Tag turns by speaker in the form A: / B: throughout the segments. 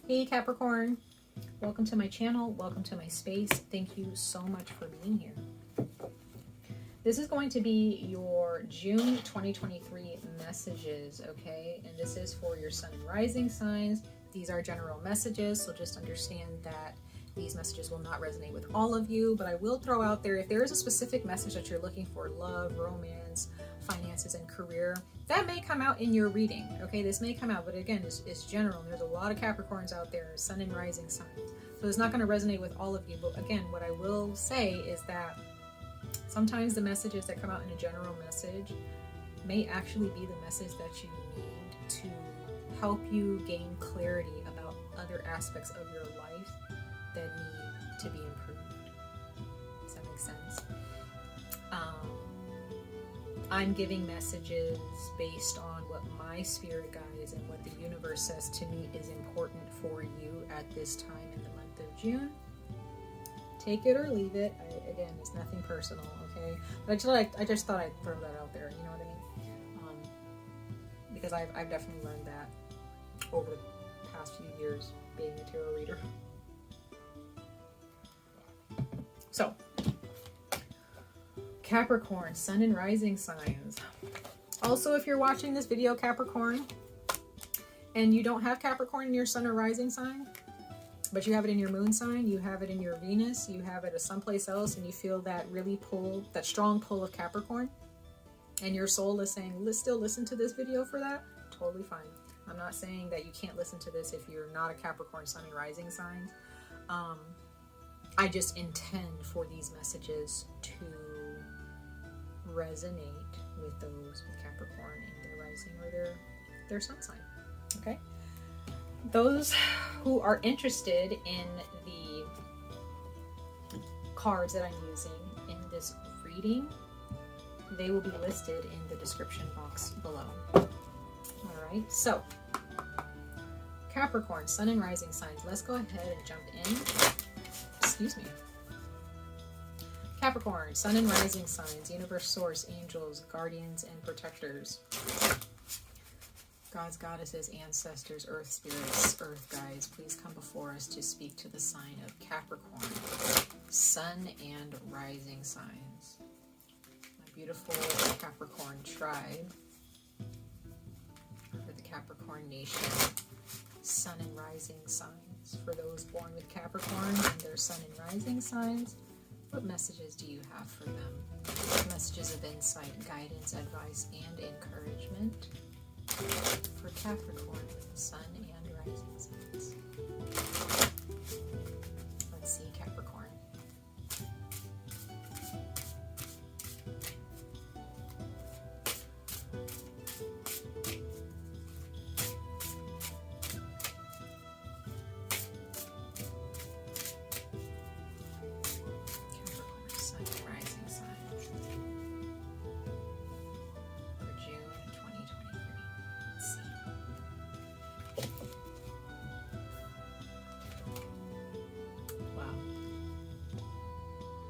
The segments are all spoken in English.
A: Hey Capricorn, welcome to my channel, welcome to my space. Thank you so much for being here. This is going to be your June 2023 messages, okay? And this is for your sun and rising signs. These are general messages, so just understand that these messages will not resonate with all of you, but I will throw out there, if there is a specific message that you're looking for, love, romance, finances, and career, that may come out in your reading, okay? This may come out, but again, it's general. There's a lot of Capricorns out there, sun and rising signs. So it's not going to resonate with all of you, but again, what I will say is that sometimes the messages that come out in a general message may actually be the message that you need to help you gain clarity about other aspects of your life that need to be improved. Does that make sense? I'm giving messages based on what my spirit guides and what the universe says to me is important for you at this time in the month of June. Take it or leave it. Again, it's nothing personal, okay? But I just thought I'd throw that out there, you know what I mean? Because I've definitely learned that over the past few years being a tarot reader. So, Capricorn, sun and rising signs. Also, if you're watching this video, Capricorn, and you don't have Capricorn in your sun or rising sign, but you have it in your moon sign, you have it in your Venus, you have it someplace else, and you feel that that strong pull of Capricorn, and your soul is saying, let's still listen to this video for that, totally fine. I'm not saying that you can't listen to this if you're not a Capricorn, sun and rising signs. I just intend for these messages to resonate with those with Capricorn in their rising or their sun sign. Okay? Those who are interested in the cards that I'm using in this reading, they will be listed in the description box below. Alright, so Capricorn, sun and rising signs. Let's go ahead and jump in. Excuse me. Capricorn, sun and rising signs, universe, source, angels, guardians, and protectors. Gods, goddesses, ancestors, earth spirits, earth guides, please come before us to speak to the sign of Capricorn, sun and rising signs. My beautiful Capricorn tribe, for the Capricorn nation, sun and rising signs. For those born with Capricorn and their sun and rising signs, what messages do you have for them? Messages of insight, guidance, advice, and encouragement for Capricorn, sun and rising signs. Let's see, Capricorn.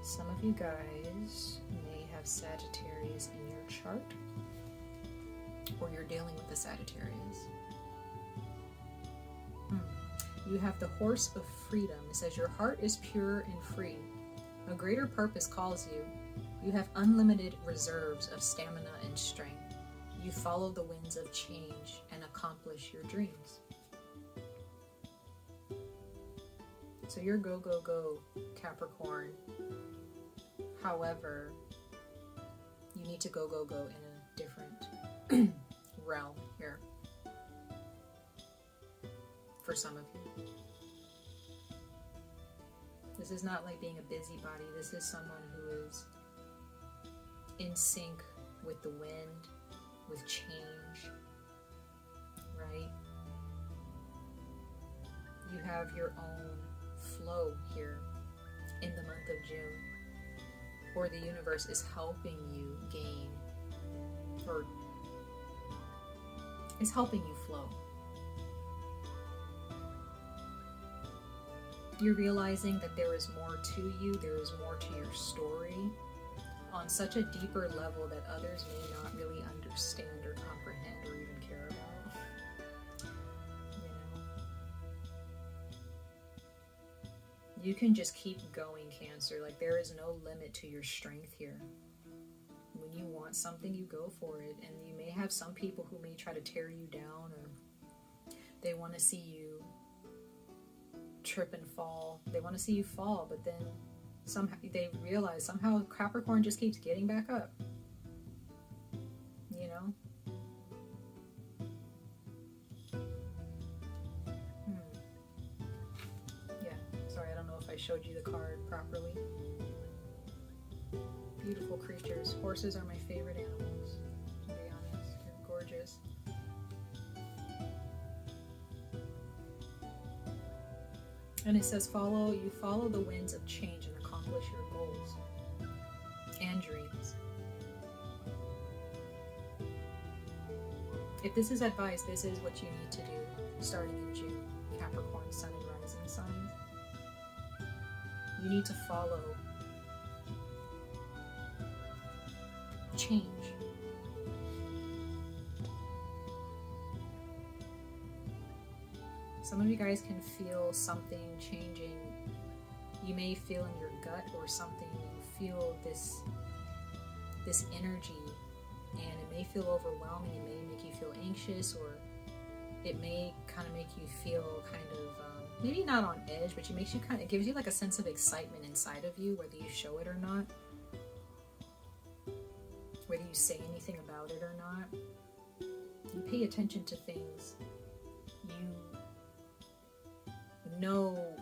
A: Some of you guys may have Sagittarius in your chart, or you're dealing with the Sagittarius. You have the horse of freedom. It says your heart is pure and free. A greater purpose calls you. You have unlimited reserves of stamina and strength. You follow the winds of change and accomplish your dreams. So you're go, go, go, Capricorn. However, you need to go, go, go in a different realm here for some of you. This is not like being a busybody. This is someone who is in sync with the wind, with change, right? You have your own flow here in the month of June, or the universe is helping you gain, or is helping you flow. You're realizing that there is more to you, there is more to your story on such a deeper level that others may not really understand or comprehend or even care about. You know? You can just keep going, Cancer. Like, there is no limit to your strength here. When you want something, you go for it. And you may have some people who may try to tear you down, or they want to see you trip and fall. They want to see you fall, but then somehow they realize somehow Capricorn just keeps getting back up. You know? Sorry, I don't know if I showed you the card properly. Beautiful creatures. Horses are my favorite animals, to be honest. They're gorgeous. And it says, you follow the winds of change and accomplish your goals and dreams. If this is advice, this is what you need to do starting in June. Capricorn, Sun and Rising signs. You need to follow change. Some of you guys can feel something changing. You may feel in your gut or something. You feel this energy, and it may feel overwhelming. It may make you feel anxious, or it may kind of make you feel kind of maybe not on edge, but it gives you like a sense of excitement inside of you, whether you show it or not, whether you say anything about it or not. You pay attention to things. You know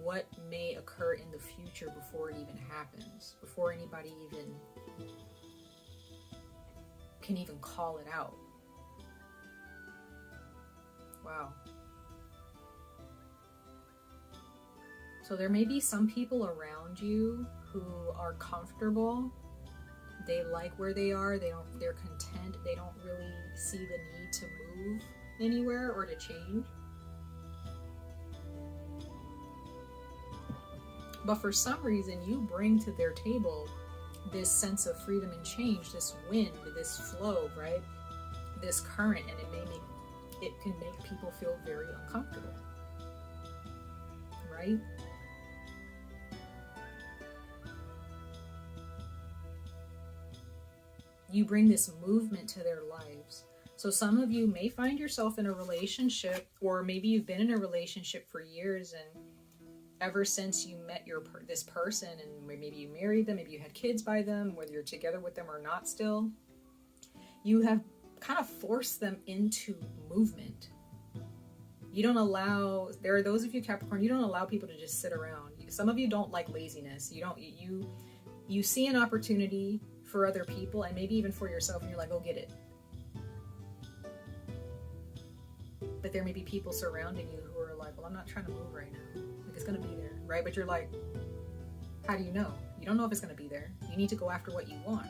A: what may occur in the future before it even happens, before anybody even can even call it out. Wow. So there may be some people around you who are comfortable. They like where they are. They're content. They don't really see the need to move anywhere or to change. But for some reason, you bring to their table this sense of freedom and change, this wind, this flow, right? This current, and it can make people feel very uncomfortable, right? You bring this movement to their lives. So some of you may find yourself in a relationship, or maybe you've been in a relationship for years, and ever since you met this person, and maybe you married them, maybe you had kids by them, whether you're together with them or not still, you have kind of forced them into movement. You don't allow, there are those of you Capricorn, you don't allow people to just sit around. Some of you don't like laziness. You see an opportunity for other people, and maybe even for yourself, and you're like, go get it. But there may be people surrounding you who are like, well, I'm not trying to move right now. Like, it's going to be there, right? But you're like, how do you know? You don't know if it's going to be there. You need to go after what you want.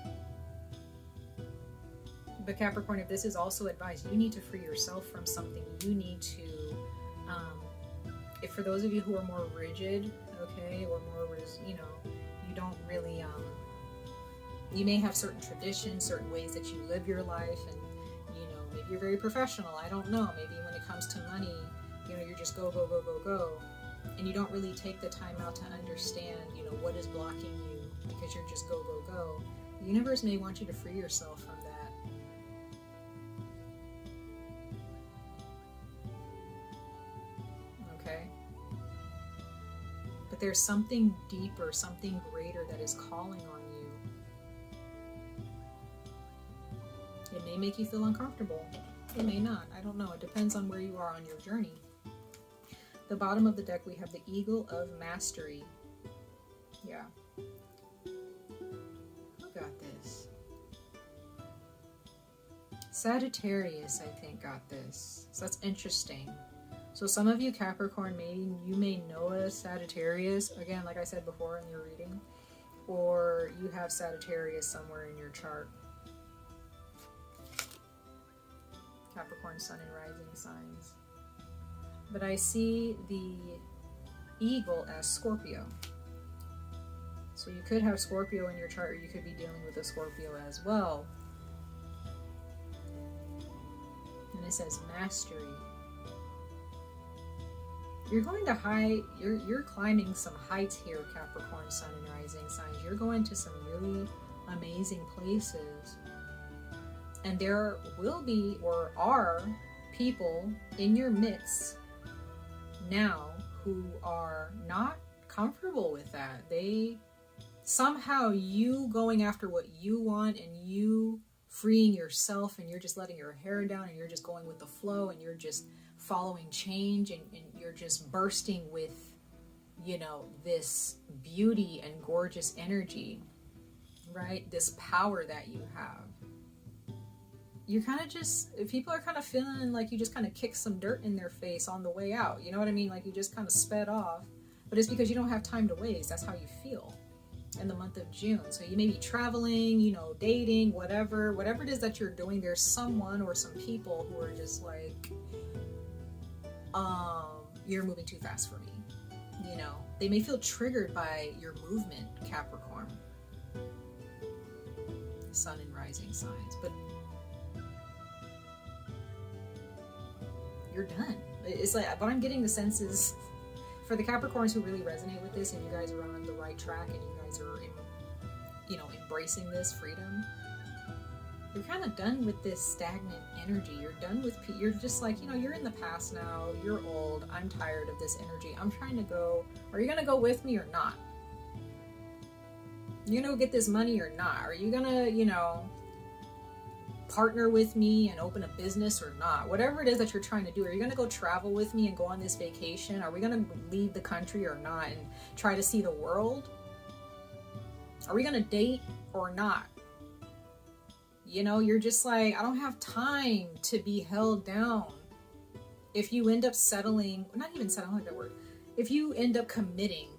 A: But Capricorn, if this is also advice, you need to free yourself from something. You need to, if for those of you who are more rigid, okay, or more, you don't really, you may have certain traditions, certain ways that you live your life, and maybe you're very professional. I don't know. Maybe when it comes to money, you're just go, go, go, go, go. And you don't really take the time out to understand, what is blocking you, because you're just go, go, go. The universe may want you to free yourself from that. Okay? But there's something deeper, something greater that is calling on you. It may make you feel uncomfortable. It may not. I don't know. It depends on where you are on your journey. The bottom of the deck, we have the Eagle of Mastery. Yeah. Who got this? Sagittarius, I think, got this. So that's interesting. So some of you Capricorn, you may know a Sagittarius. Again, like I said before in your reading. Or you have Sagittarius somewhere in your chart. Capricorn, Sun and Rising signs. But I see the Eagle as Scorpio. So you could have Scorpio in your chart, or you could be dealing with a Scorpio as well. And it says Mastery. You're going to you're climbing some heights here, Capricorn, Sun and Rising signs. You're going to some really amazing places. And there will be, or are, people in your midst now who are not comfortable with that. They somehow, you going after what you want and you freeing yourself, and you're just letting your hair down and you're just going with the flow and you're just following change, and you're just bursting with, you know, this beauty and gorgeous energy, right? This power that you have. You're kind of just, people are kind of feeling like you just kind of kicked some dirt in their face on the way out. You know what I mean? Like you just kind of sped off, but it's because you don't have time to waste. That's how you feel in the month of June. So you may be traveling, you know, dating, whatever it is that you're doing. There's someone or some people who are just like, you're moving too fast for me. You know, they may feel triggered by your movement, Capricorn, Sun and Rising signs, but you're done. It's like, what I'm getting the sense is, for the Capricorns who really resonate with this, and you guys are on the right track, and you guys are, you know, embracing this freedom, you're kind of done with this stagnant energy. You're done with, you're just like, you know, you're in the past now, you're old, I'm tired of this energy, I'm trying to go. Are you gonna go with me or not? You gonna go get this money or not? Are you gonna, you know, partner with me and open a business or not? Whatever it is that you're trying to do, are you going to go travel with me and go on this vacation? Are we going to leave the country or not and try to see the world? Are we going to date or not? You know, you're just like, I don't have time to be held down. If you end up settling, not even settling, like that word, if you end up committing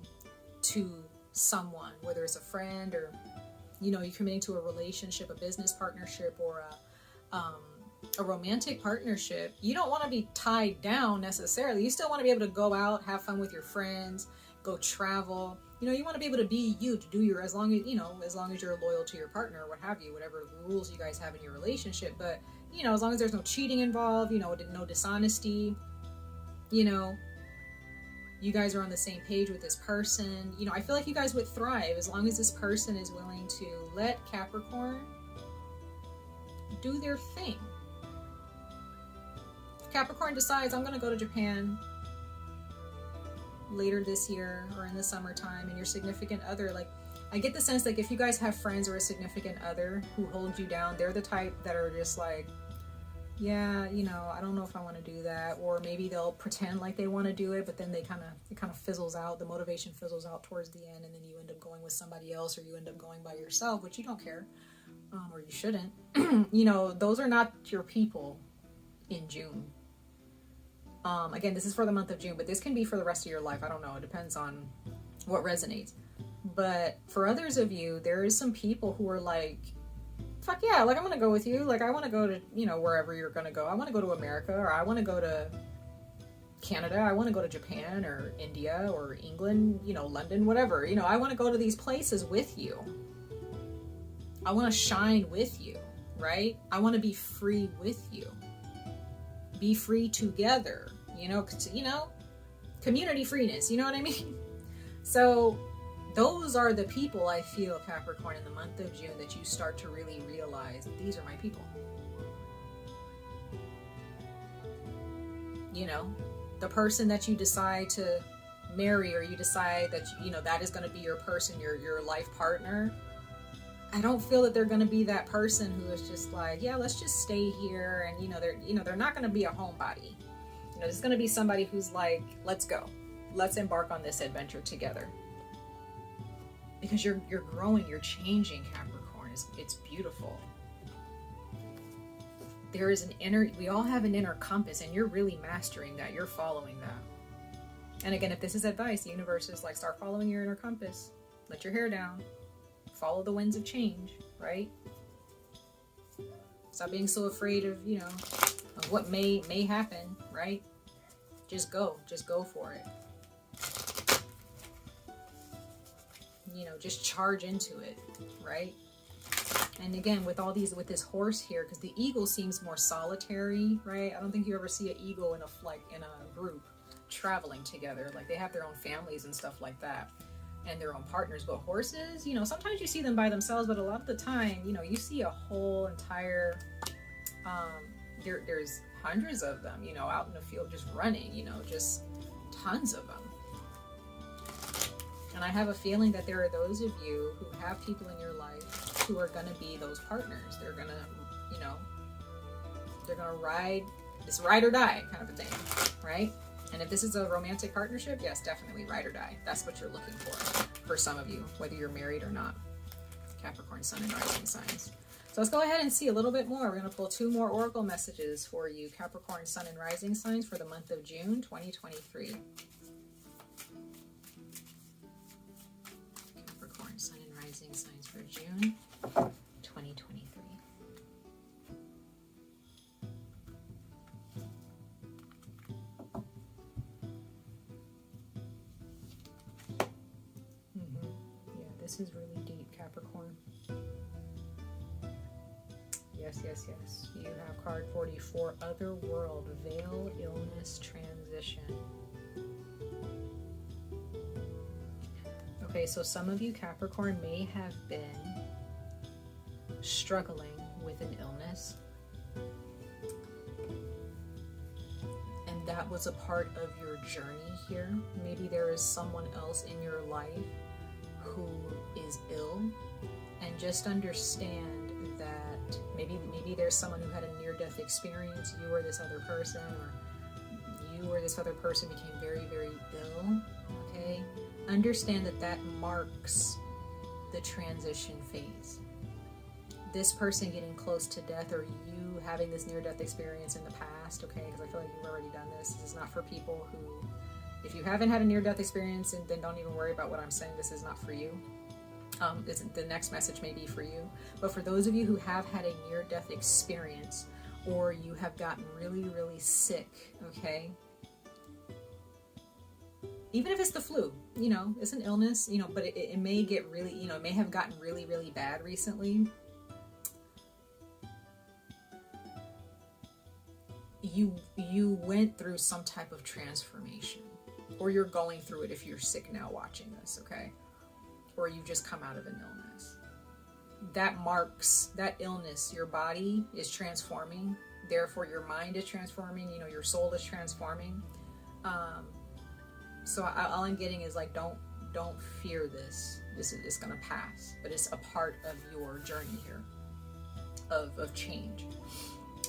A: to someone, whether it's a friend or, you know, you're committing to a relationship, a business partnership, or a romantic partnership, you don't want to be tied down necessarily. You still want to be able to go out, have fun with your friends, go travel. You know, you want to be able to be you, to do your, as long as, you know, as long as you're loyal to your partner, or what have you, whatever rules you guys have in your relationship. But, you know, as long as there's no cheating involved, you know, no dishonesty, you know, you guys are on the same page with this person. You know, I feel like you guys would thrive as long as this person is willing to let Capricorn do their thing. Capricorn decides, I'm going to go to Japan later this year or in the summertime, and your significant other, like, I get the sense like if you guys have friends or a significant other who hold you down, they're the type that are just like, yeah, you know, I don't know if I want to do that. Or maybe they'll pretend like they want to do it, but then it kind of fizzles out. The motivation fizzles out towards the end, and then you end up going with somebody else, or you end up going by yourself, which you don't care, or you shouldn't. You know, those are not your people in June. Again, this is for the month of June, but this can be for the rest of your life. I don't know. It depends on what resonates. But for others of you, there is some people who are like, fuck yeah, like I'm gonna go with you. Like I want to go to, you know, wherever you're gonna go. I want to go to America, or I want to go to Canada. I want to go to Japan or India or England, you know, London, whatever. You know, I want to go to these places with you. I want to shine with you, right? I want to be free with you. Be free together, you know, community freeness, you know what I mean? So those are the people, I feel, Capricorn, in the month of June, that you start to really realize, these are my people. You know, the person that you decide to marry, or you decide that, you know, that is going to be your person, your life partner. I don't feel that they're going to be that person who is just like, yeah, let's just stay here. And, they're not going to be a homebody. You know, it's going to be somebody who's like, let's go. Let's embark on this adventure together. Because you're growing, you're changing, Capricorn. It's beautiful. There is we all have an inner compass, and you're really mastering that. You're following that. And again, if this is advice, the universe is like, start following your inner compass. Let your hair down. Follow the winds of change, right? Stop being so afraid of, you know, of what may happen, right? Just go for it. You know, just charge into it, right? And again, with this horse here, because the eagle seems more solitary, right? I don't think you ever see an eagle in a group. traveling together. Like they have their own families and stuff like that, and their own partners. But horses, you know, sometimes you see them by themselves, but a lot of the time, you know, you see a whole entire, there's hundreds of them, you know, out in the field just running, you know, just tons of them. And I have a feeling that there are those of you who have people in your life who are going to be those partners. They're going to, you know, they're going to ride, it's ride or die kind of a thing, right? And if this is a romantic partnership, yes, definitely ride or die. That's what you're looking for some of you, whether you're married or not. Capricorn, Sun, and Rising signs. So let's go ahead and see a little bit more. We're going to pull 2 more oracle messages for you, Capricorn, Sun, and Rising signs for the month of June 2023. Capricorn, Sun, and Rising signs for June 2023. This is really deep, Capricorn. Yes, yes, yes. You have card 44, Other World, Veil, Illness, Transition. Okay, so some of you, Capricorn, may have been struggling with an illness. And that was a part of your journey here. Maybe there is someone else in your life who is ill, and just understand that maybe there's someone who had a near-death experience, you or this other person, or you or this other person became very, very ill, okay? Understand that that marks the transition phase. This person getting close to death, or you having this near-death experience in the past, okay? Because I feel like you've already done this. This is not for people who, if you haven't had a near-death experience, then don't even worry about what I'm saying. This is not for you. The next message may be for you. But for those of you who have had a near-death experience, or you have gotten really, really sick, okay? Even if it's the flu, you know, it's an illness, you know, but it may get really, you know, it may have gotten really, really bad recently. You went through some type of transformation. Or you're going through it if you're sick now watching this, okay? Or you've just come out of an illness. That marks, that illness, your body is transforming. Therefore, your mind is transforming. You know, your soul is transforming. So all I'm getting is like, don't fear this. It's going to pass. But it's a part of your journey here of change.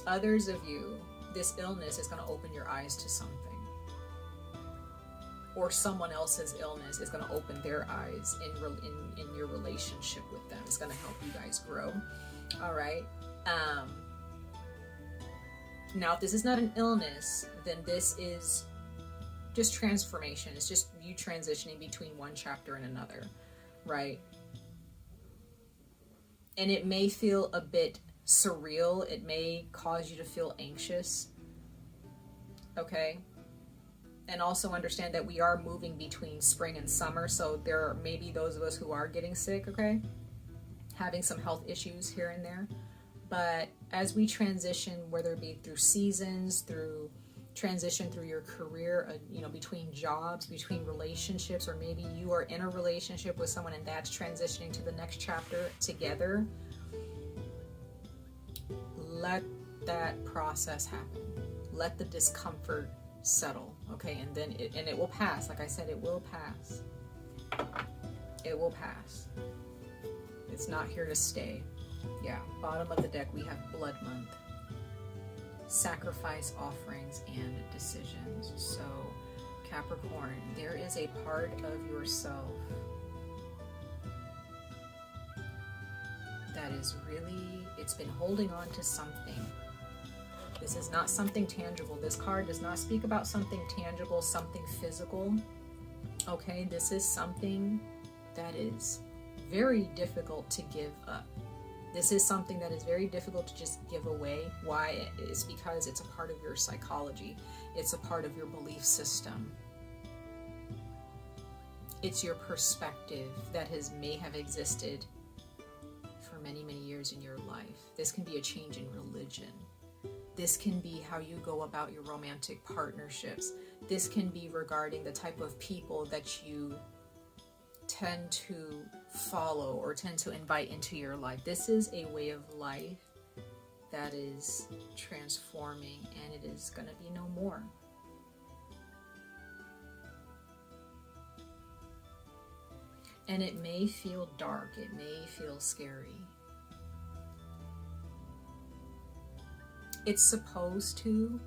A: Others of you, this illness is going to open your eyes to something. Or someone else's illness is going to open their eyes in your relationship with them. It's going to help you guys grow. All right. Now, if this is not an illness, then this is just transformation. It's just you transitioning between one chapter and another, right? And it may feel a bit surreal. It may cause you to feel anxious. Okay. And also understand that we are moving between spring and summer. So there are maybe those of us who are getting sick, okay? Having some health issues here and there. But as we transition, whether it be through seasons, through transition through your career, you know, between jobs, between relationships, or maybe you are in a relationship with someone and that's transitioning to the next chapter together, let that process happen. Let the discomfort settle, okay? And then it will pass. Like I said, it will pass. It will pass. It's not here to stay. Yeah, bottom of the deck, we have Blood Month. Sacrifice, offerings, and decisions. So, Capricorn, there is a part of yourself that is really, it's been holding on to something. This is not something tangible. This card does not speak about something tangible, something physical. Okay, this is something that is very difficult to give up. This is something that is very difficult to just give away. Why? It's because it's a part of your psychology. It's a part of your belief system. It's your perspective that may have existed for many, many years in your life. This can be a change in religion. This can be how you go about your romantic partnerships. This can be regarding the type of people that you tend to follow or tend to invite into your life. This is a way of life that is transforming, and it is going to be no more. And it may feel dark, it may feel scary. It's supposed to,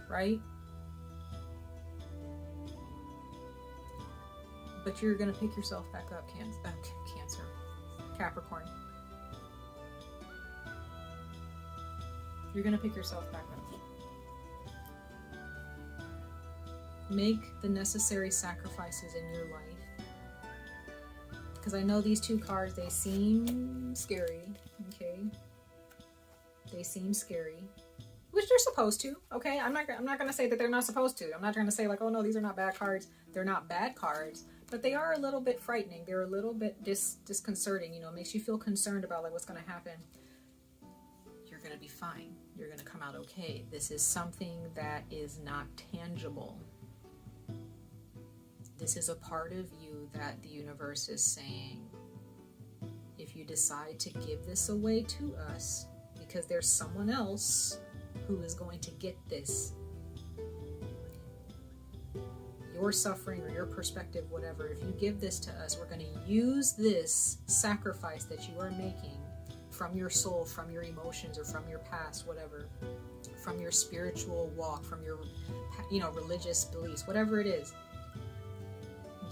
A: right? But you're going to pick yourself back up, Cancer, Capricorn. You're going to pick yourself back up. Make the necessary sacrifices in your life. Because I know these two cards, they seem scary, okay? They seem scary. Which they're supposed to, okay? I'm not going to say that they're not supposed to. I'm not trying to say like, oh no, these are not bad cards. They're not bad cards. But they are a little bit frightening. They're a little bit disconcerting, you know, makes you feel concerned about like what's going to happen. You're going to be fine. You're going to come out okay. This is something that is not tangible. This is a part of you that the universe is saying, if you decide to give this away to us, because there's someone else who is going to get this, your suffering or your perspective, whatever, if you give this to us, we're going to use this sacrifice that you are making from your soul, from your emotions, or from your past, whatever, from your spiritual walk, from your, you know, religious beliefs, whatever it is.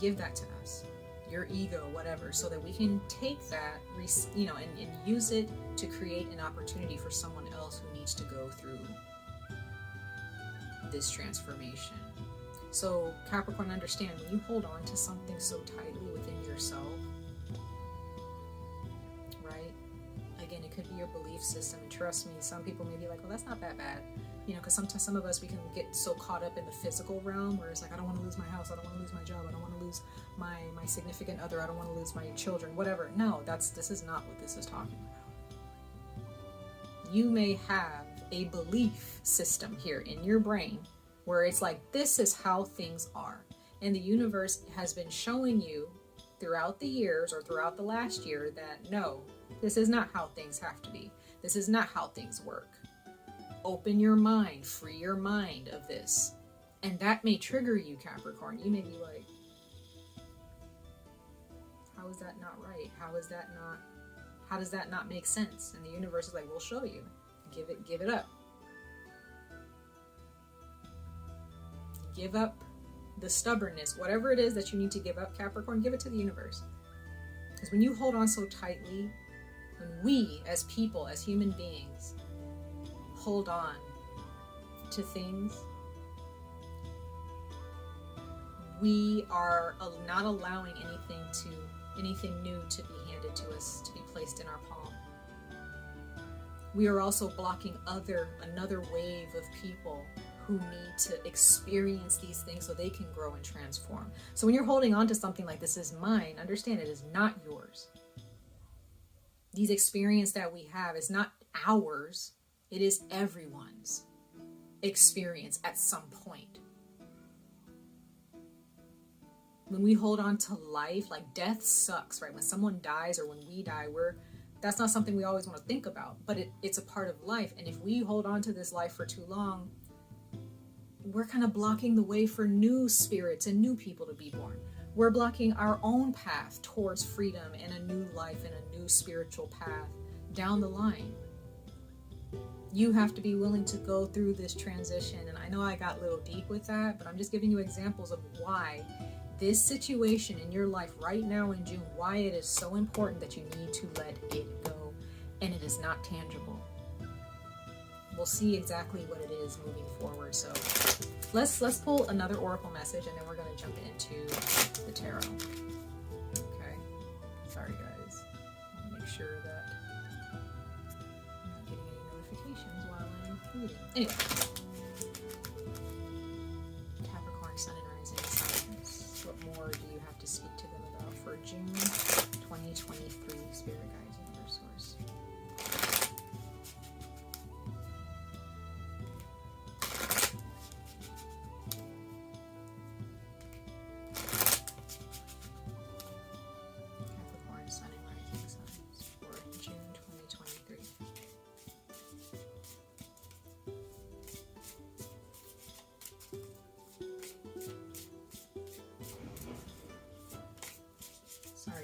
A: Give that to us, your ego, whatever, so that we can take that, you know, and use it to create an opportunity for someone else who needs to go through this transformation. So Capricorn, understand, when you hold on to something so tightly within yourself, right? Again, it could be your belief system. And trust me, some people may be like, well, that's not that bad. You know, because sometimes some of us, we can get so caught up in the physical realm where it's like, I don't want to lose my house, I don't want to lose my job, I don't want to lose my significant other, I don't want to lose my children, whatever. No, this is not what this is talking about. You may have a belief system here in your brain where it's like, this is how things are. And the universe has been showing you throughout the years or throughout the last year that no, this is not how things have to be. This is not how things work. Open your mind, free your mind of this. And that may trigger you, Capricorn. You may be like, how is that not right? How does that not make sense? And the universe is like, we'll show you. Give it up. Give up the stubbornness, whatever it is that you need to give up, Capricorn, give it to the universe. Because when you hold on so tightly, when we as people, as human beings, hold on to things, we are not allowing anything new to be handed to us, to be placed in our palm. We are also blocking another wave of people who need to experience these things so they can grow and transform. So when you're holding on to something like this is mine, understand it is not yours. These experiences that we have is not ours. It is everyone's experience at some point. When we hold on to life, like death sucks, right? When someone dies or when we die, that's not something we always want to think about, but it's a part of life. And if we hold on to this life for too long, we're kind of blocking the way for new spirits and new people to be born. We're blocking our own path towards freedom and a new life and a new spiritual path down the line. You have to be willing to go through this transition. And I know I got a little deep with that, but I'm just giving you examples of why this situation in your life right now in June, why it is so important that you need to let it go. And it is not tangible. We'll see exactly what it is moving forward. So let's pull another oracle message, and then we're going to jump into the tarot. Okay. Sorry, guys. I want to make sure that I'm not getting any notifications while I'm reading. Anyway. Capricorn, Sun and Rising signs. What more do you have to speak to them about for June 2023? Spirit guides, universe source.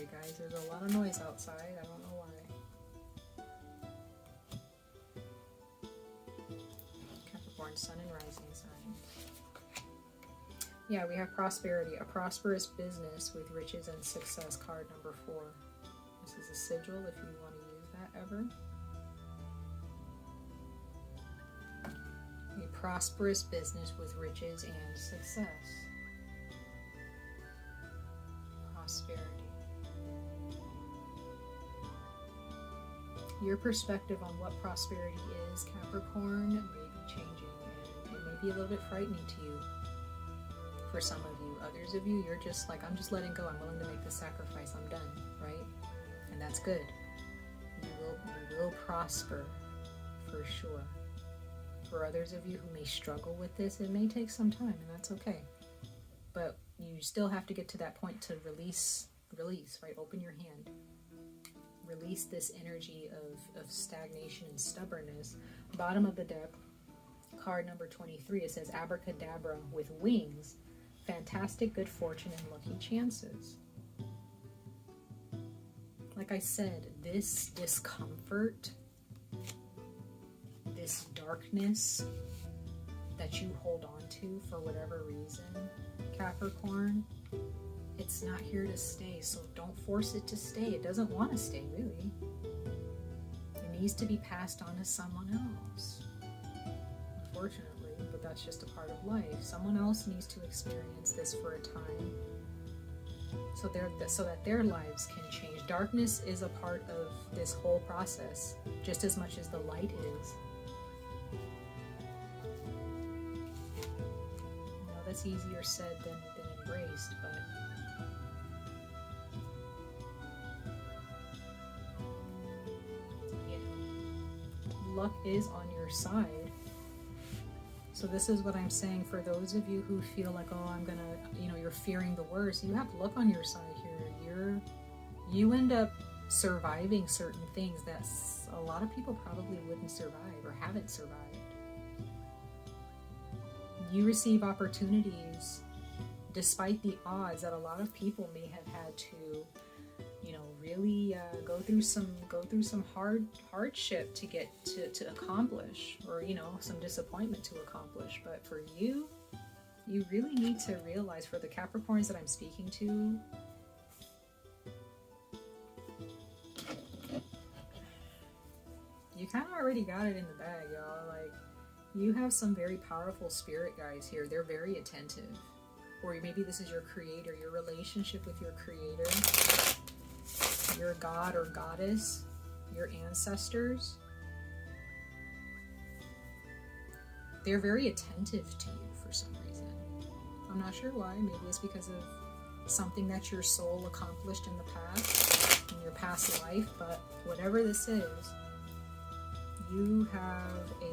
A: Sorry guys, there's a lot of noise outside. I don't know why. Capricorn, Sun and Rising sign. Yeah, we have prosperity. A prosperous business with riches and success, card number 4. This is a sigil if you want to use that ever. A prosperous business with riches and success. Prosperity. Your perspective on what prosperity is, Capricorn, may be changing, and it may be a little bit frightening to you. For some of you, others of you, you're just like, I'm just letting go. I'm willing to make the sacrifice. I'm done, right? And that's good. You will prosper for sure. For others of you who may struggle with this, it may take some time, and that's okay. But you still have to get to that point to release, right? Open your hand. Release this energy of stagnation and stubbornness. Bottom of the deck, card number 23, it says abracadabra with wings, fantastic good fortune and lucky chances. Like I said, this discomfort, this darkness that you hold on to for whatever reason, Capricorn, it's not here to stay, so don't force it to stay. It doesn't want to stay, really. It needs to be passed on to someone else, unfortunately, but that's just a part of life. Someone else needs to experience this for a time so that their lives can change. Darkness is a part of this whole process, just as much as the light is. That's easier said than embraced, but you know, luck is on your side. So this is what I'm saying for those of you who feel like, oh, I'm gonna, you're fearing the worst. You have luck on your side here. You end up surviving certain things that a lot of people probably wouldn't survive or haven't survived. You receive opportunities despite the odds that a lot of people may have had to, really go through some hardship to get to accomplish, or some disappointment to accomplish. But for you really need to realize, for the Capricorns that I'm speaking to, you kind of already got it in the bag, y'all. Like, you have some very powerful spirit guides here. They're very attentive. Or maybe this is your creator, your relationship with your creator, your god or goddess, your ancestors. They're very attentive to you for some reason. I'm not sure why. Maybe it's because of something that your soul accomplished in the past, in your past life. But whatever this is, you have a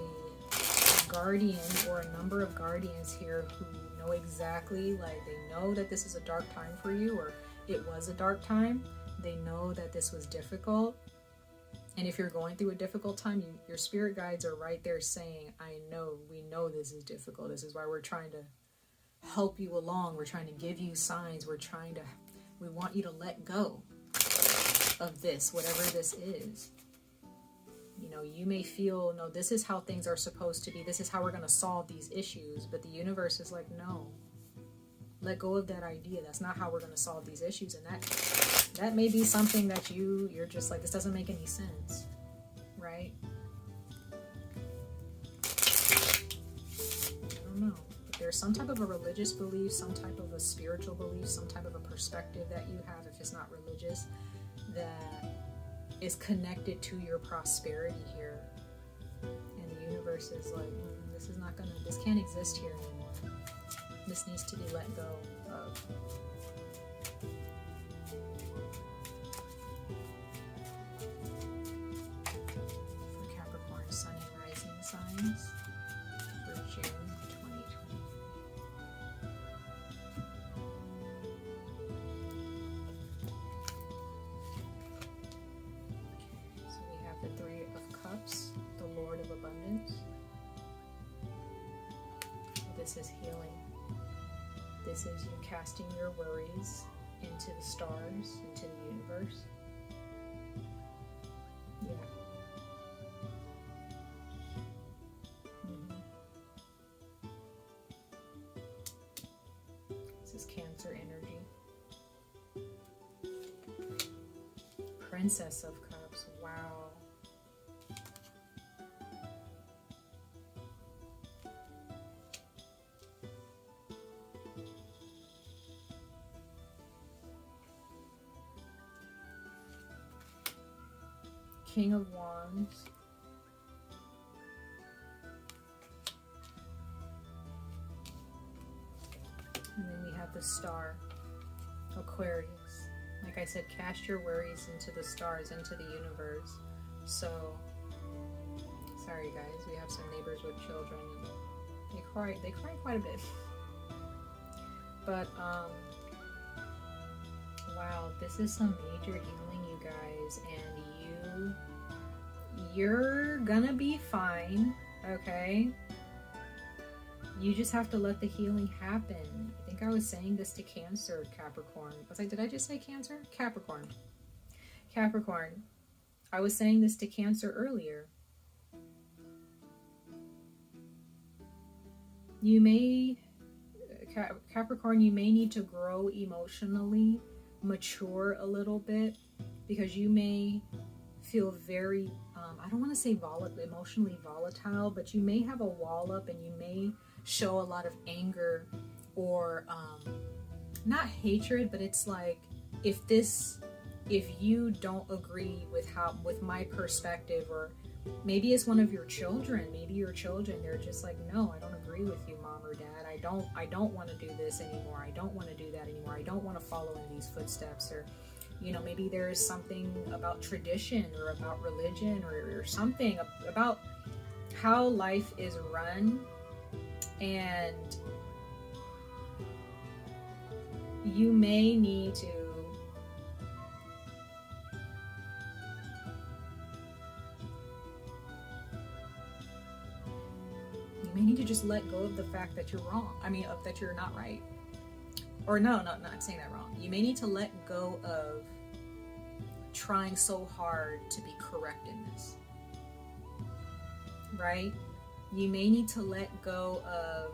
A: guardian or a number of guardians here who know exactly, like, they know that this is a dark time for you, or it was a dark time. They know that this was difficult. And if you're going through a difficult time, your spirit guides are right there saying, we know this is difficult. This is why we're trying to help you along. We're trying to give you signs. We want you to let go of this, whatever this is. You may feel, no, this is how things are supposed to be. This is how we're going to solve these issues. But the universe is like, no, let go of that idea. That's not how we're going to solve these issues. And that may be something that you're just like, this doesn't make any sense, right? I don't know. But there's some type of a religious belief, some type of a spiritual belief, some type of a perspective that you have, if it's not religious, that is connected to your prosperity here. And the universe is like, this can't exist here anymore. This needs to be let go of. For Capricorn, Sun and Rising signs for June 2020. So we have the Three of Cups, the Lord of Abundance. This is healing. This is you casting your worries into into the stars, into the universe. Yeah. This is Cancer energy. Princess of Cups. Wow. King of Wands. And then we have the Star, Aquarius. Like I said, cast your worries into the stars, into the universe. So, sorry guys, we have some neighbors with children. And they cry quite a bit. But, wow, this is some major healing, you guys. And you're gonna be fine, okay? You just have to let the healing happen. I think I was saying this to Cancer, Capricorn. I was like, did I just say Cancer? Capricorn. Capricorn. I was saying this to Cancer earlier. You may, Capricorn, you may need to grow emotionally, mature a little bit, because you may feel very, I don't want to say emotionally volatile, but you may have a wall up and you may show a lot of anger or not hatred, but it's like if you don't agree with my perspective, or maybe it's one of your children, they're just like, no, I don't agree with you, mom or dad. I don't want to do this anymore. I don't want to do that anymore. I don't want to follow in these footsteps. Or maybe there is something about tradition or about religion or something about how life is run, and you may need to just let go of the fact that you're wrong. That you're not right. Or no, not saying that wrong. You may need to let go of trying so hard to be correct in this. Right? You may need to let go of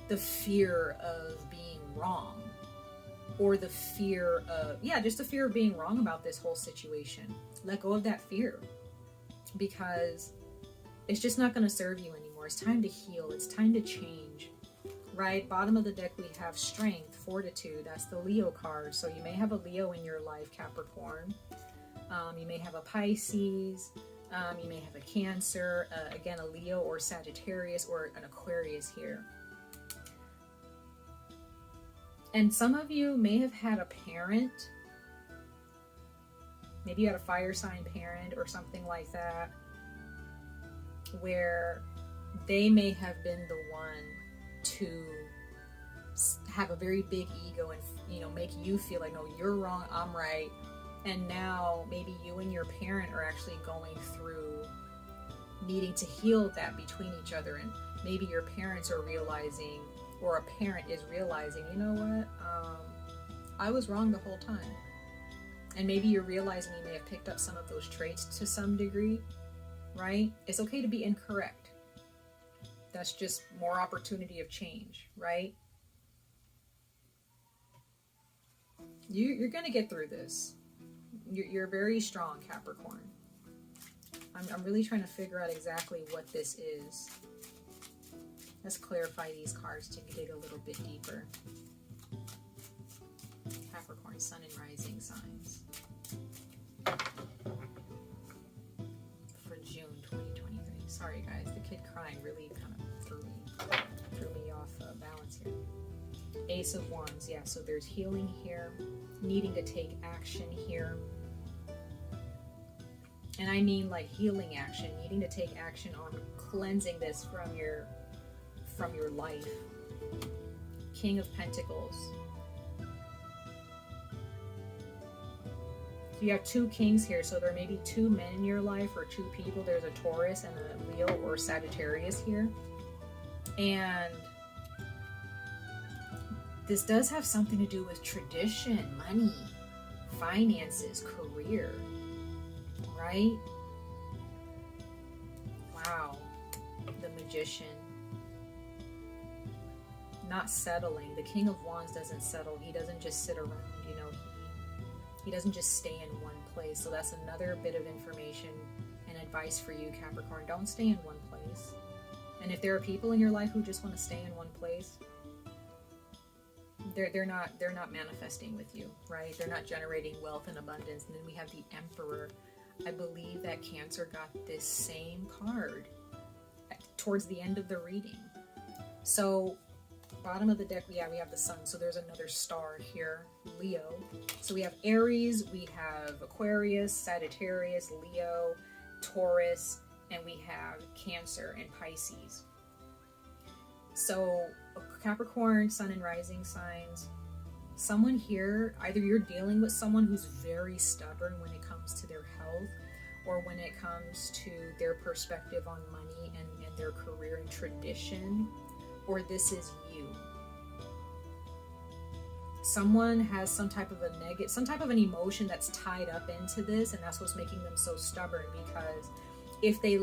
A: the fear of being wrong, or the fear of, just the fear of being wrong about this whole situation. Let go of that fear, because it's just not going to serve you anymore. It's time to heal. It's time to change. Right? Bottom of the deck, we have Strength, Fortitude. That's the Leo card. So you may have a Leo in your life, Capricorn. You may have a Pisces. You may have a Cancer. Again, a Leo or Sagittarius or an Aquarius here. And some of you may have had a parent. Maybe you had a fire sign parent or something like that, where they may have been the one to have a very big ego and make you feel like, no, you're wrong, I'm right. And now maybe you and your parent are actually going through needing to heal that between each other, and maybe your parents are realizing, or a parent is realizing, you know what, I was wrong the whole time. And maybe you're realizing you may have picked up some of those traits to some degree, right? It's okay to be incorrect. That's just more opportunity of change, right? You're going to get through this. You're very strong, Capricorn. I'm really trying to figure out exactly what this is. Let's clarify these cards to dig a little bit deeper. Capricorn, Sun and Rising signs. For June 2023. Sorry guys, the kid crying really kind of threw me off balance here. Ace of Wands, yeah, so there's healing here, needing to take action here. And I mean like healing action, needing to take action on cleansing this from your life. King of Pentacles. So you have two kings here, so there may be two men in your life or two people. There's a Taurus and a Leo or Sagittarius here. And This does have something to do with tradition, money, finances, career, right? Wow. The Magician. Not settling. The King of Wands doesn't settle. He doesn't just sit around, you know. He doesn't just stay in one place. So that's another bit of information and advice for you, Capricorn. Don't stay in one place. And if there are people in your life who just want to stay in one place, they're not manifesting with you, right? They're not generating wealth and abundance. And then we have the Emperor. I believe that Cancer got this same card towards the end of the reading. So bottom of the deck, we have the Sun. So there's another star here, Leo. So we have Aries, we have Aquarius, Sagittarius, Leo, Taurus, and we have Cancer and Pisces. So Capricorn, Sun and Rising signs. Someone here, either you're dealing with someone who's very stubborn when it comes to their health, or when it comes to their perspective on money and their career and tradition, or this is you. Someone has some type of an emotion that's tied up into this, and that's what's making them so stubborn, because if they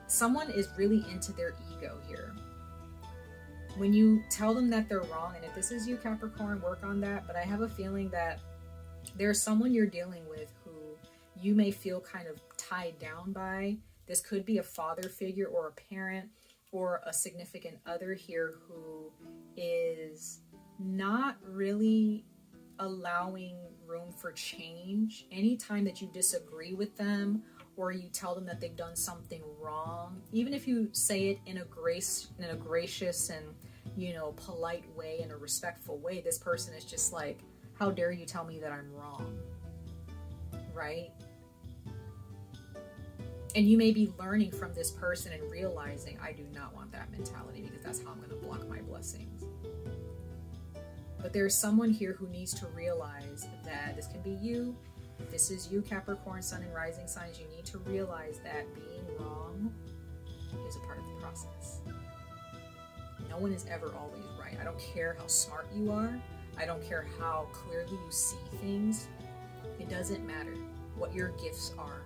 A: someone is really into their ego here. When you tell them that they're wrong, and if this is you, Capricorn, work on that, but I have a feeling that there's someone you're dealing with who you may feel kind of tied down by. This could be a father figure or a parent or a significant other here who is not really allowing room for change. Anytime that you disagree with them or you tell them that they've done something wrong, even if you say it in a gracious and, you know, polite way, in a respectful way, this person is just like, how dare you tell me that I'm wrong, right? And you may be learning from this person and realizing, I do not want that mentality, because that's how I'm going to block my blessings. But there's someone here who needs to realize that this can be you. If this is you, Capricorn, Sun and Rising signs, you need to realize that being wrong is a part of the process. No one is ever always right. I don't care how smart you are. I don't care how clearly you see things. It doesn't matter what your gifts are.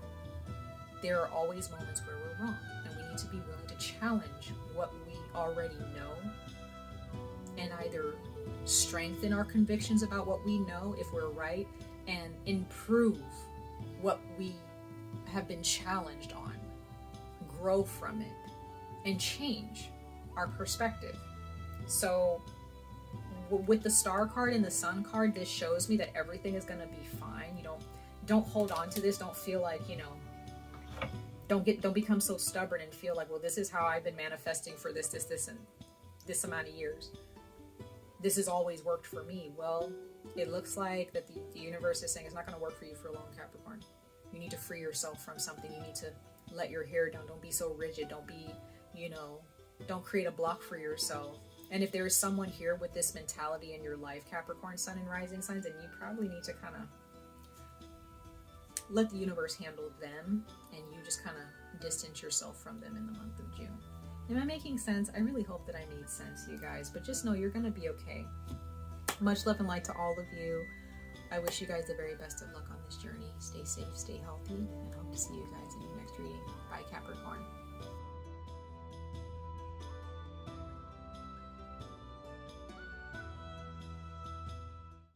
A: There are always moments where we're wrong, and we need to be willing to challenge what we already know and either strengthen our convictions about what we know if we're right, and improve what we have been challenged on, grow from it, and change our perspective. So with the Star card and the Sun card, this shows me that everything is going to be fine. You don't hold on to this. Don't feel like, you know, don't become so stubborn and feel like, well, this is how I've been manifesting for this and this amount of years. This has always worked for me. Well, it looks like that the universe is saying it's not going to work for you for long, Capricorn. You need to free yourself from something. You need to let your hair down. Don't be so rigid. Don't be, you know, don't create a block for yourself. And if there is someone here with this mentality in your life, Capricorn, Sun and Rising signs, then you probably need to kind of let the universe handle them, and you just kind of distance yourself from them in the month of June. Am I making sense? I really hope that I made sense, you guys, but just know you're going to be okay. Much love and light to all of you. I wish you guys the very best of luck on this journey. Stay safe, stay healthy, and hope to see you guys in your next reading. Bye, Capricorn.